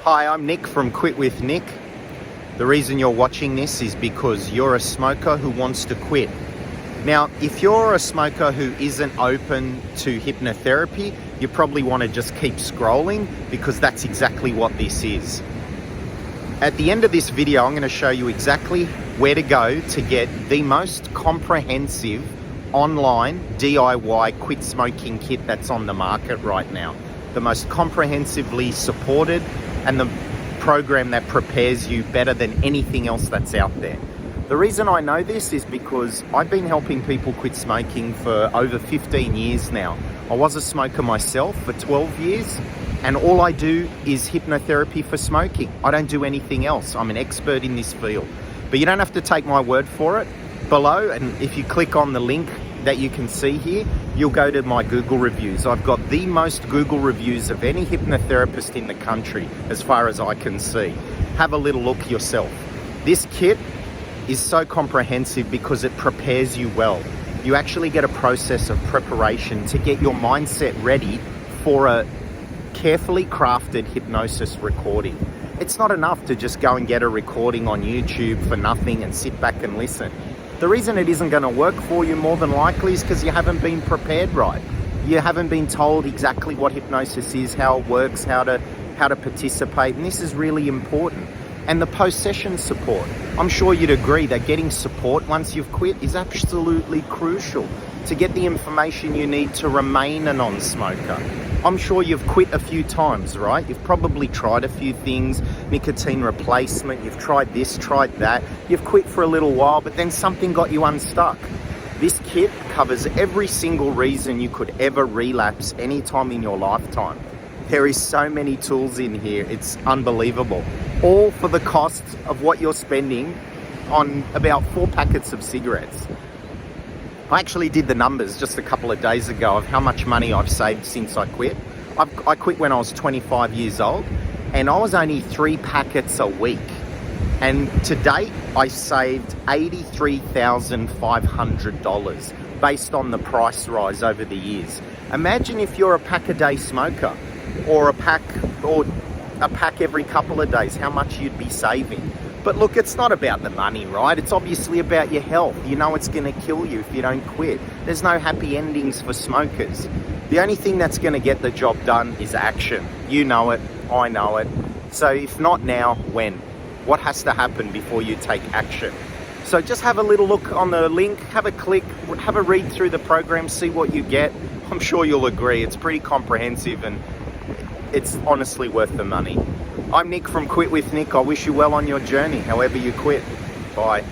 Hi, I'm Nick from Quit with Nick. The reason you're watching this is because you're a smoker who wants to quit. Now, if you're a smoker who isn't open to hypnotherapy, you probably want to just keep scrolling because that's exactly what this is. At the end of this video, I'm going to show you exactly where to go to get the most comprehensive online DIY quit smoking kit that's on the market right now. The most comprehensively supported and the program that prepares you better than anything else that's out there. The reason I know this is because I've been helping people quit smoking for over 15 years now. I was a smoker myself for 12 years, and all I do is hypnotherapy for smoking. I don't do anything else. I'm an expert in this field. But you don't have to take my word for it. Below, and if you click on the link that you can see here, you'll go to my Google reviews. I've got the most Google reviews of any hypnotherapist in the country, as far as I can see. Have a little look yourself. This kit is so comprehensive because it prepares you well. You actually get a process of preparation to get your mindset ready for a carefully crafted hypnosis recording. It's not enough to just go and get a recording on YouTube for nothing and sit back and listen. The reason it isn't going to work for you more than likely is because you haven't been prepared right. You haven't been told exactly what hypnosis is, how it works, how to participate, and this is really important. And the post-session support. I'm sure you'd agree that getting support once you've quit is absolutely crucial to get the information you need to remain a non-smoker. I'm sure you've quit a few times, right? You've probably tried a few things, nicotine replacement, you've tried this, tried that. You've quit for a little while, but then something got you unstuck. This kit covers every single reason you could ever relapse anytime in your lifetime. There is so many tools in here, it's unbelievable. All for the cost of what you're spending on about 4 packets of cigarettes. I actually did the numbers just a couple of days ago of how much money I've saved since I quit. I quit when I was 25 years old, and I was only 3 packets a week. And to date, I saved $83,500 based on the price rise over the years. Imagine if you're a pack-a-day smoker, or a pack every couple of days, how much you'd be saving. But look, it's not about the money, right? It's obviously about your health. You know it's going to kill you if you don't quit. There's no happy endings for smokers. The only thing that's going to get the job done is action. You know it, I know it. So if not now, when? What has to happen before you take action? So just have a little look on the link, have a click, have a read through the program, see what you get. I'm sure you'll agree. It's pretty comprehensive and it's honestly worth the money. I'm Nick from Quit with Nick. I wish you well on your journey, however you quit. Bye.